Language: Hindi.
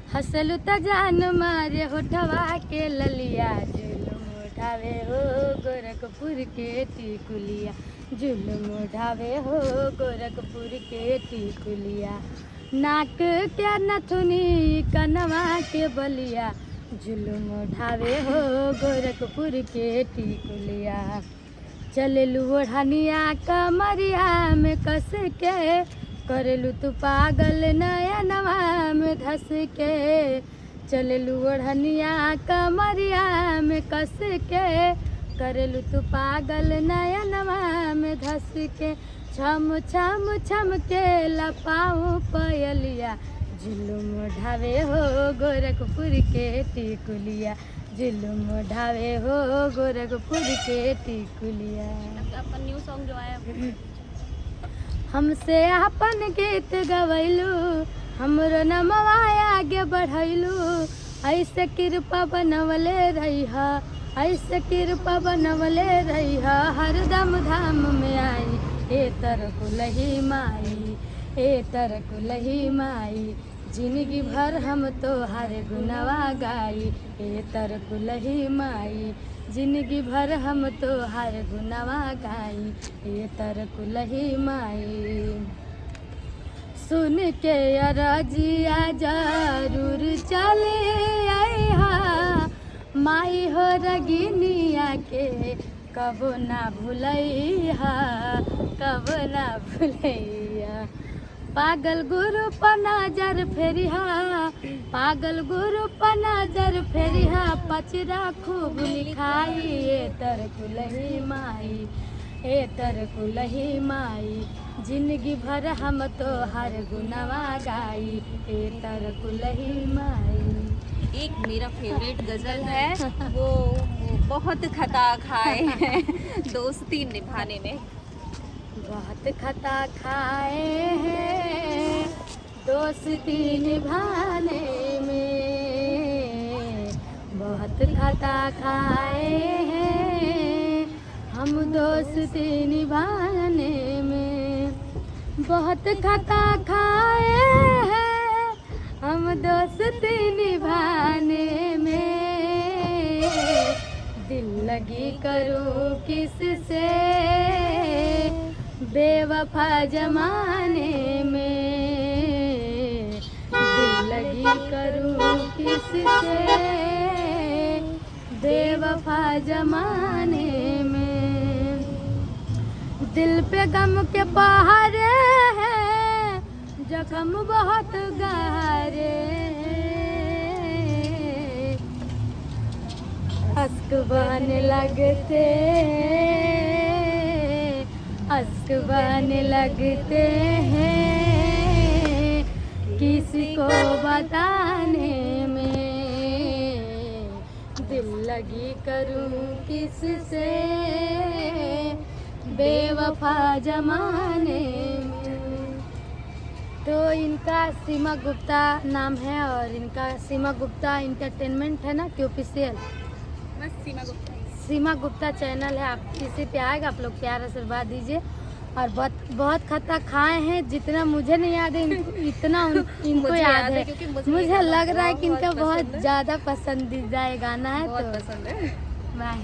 हसलू त जान मारे होठवा के ललिया, जुलुम उठावे हो गोरखपुर के टिकुलिया, जुलुम उठावे हो गोरखपुर के टिकुलिया। नाक के नथुनी कनवा के बलिया, जुलुम उठावे हो गोरखपुर के टिकुलिया। चलेलू ओढ़निया कमरिया में कस के, करेलू तू पागल नयनवा में धस के। चलेलू ओढ़निया कमरिया में कस के, करेलू तू पागल नयनवा में धस के। छम छम छम के लपाऊ पयलिया, जुलुम ढावे हो गोरखपुर के टिकुलिया, जुलुम ढावे हो गोरखपुर के टिकुलिया। आपका न्यू सॉन्ग जो आया हमसे अपन गीत गवैलू, हमरो नमवा आगे बढ़ैलू। ऐसे कृपा बनवले रहिहा, ऐसे कृपा बनवले रहिहा, हरदम धाम में आई ए तर कुलही माई, ए तर कुलही माई। जिंदगी भर हम तो हर गुनवा गाई, ए तर कुलही माई। जिंदगी भर हम तो हर गुनवा गाई, ए तर कुलही माई। सुन के अरजिया जरूर चले आइहा, माई हो रगिनिया के कबो ना भूलैहा, कबो ना भूलैया। पागल गुरु पर नजर फेरिहा, पागल गुरु पर नजर फेरिहा, पचरा खूब लिखाई ए तर कुलही माई, ए तर कुलही माई। जिंदगी भर हम तो हर गुनवा गाई, ए तर कुलही माई। एक मेरा फेवरेट गजल है वो बहुत खता खाए हैं दोस्ती निभाने में। बहुत खता खाए हैं दोस्ती निभाने में, बहुत खता खाए हैं हम दोस्ती निभाने में। बहुत खता खाए हैं हम दोस्ती निभाने में, दिल लगी करूँ किससे बेवफा जमाने में, दिल लगी करूँ किससे बेवफा जमाने में। दिल पे गम के पहाड़े हैं, जख्म बहुत गहरे, अश्क बहने लगते, अश्क बहने लगते हैं किसी को बताने में, दिल लगी करूं किससे बेवफा जमाने में। तो इनका सीमा गुप्ता नाम है और इनका सीमा गुप्ता इंटरटेनमेंट है ना कि ऑफिशियल, बस सीमा गुप्ता चैनल है। आप इसी पे आएगा, आप लोग प्यार आशीर्वाद दीजिए। और बहुत खता खाए हैं, जितना मुझे नहीं याद है इतना इनको याद है, क्योंकि मुझे लग रहा है कि इनका बहुत ज़्यादा पसंदीदा गाना है। बहुत तो पसंद है। बाय।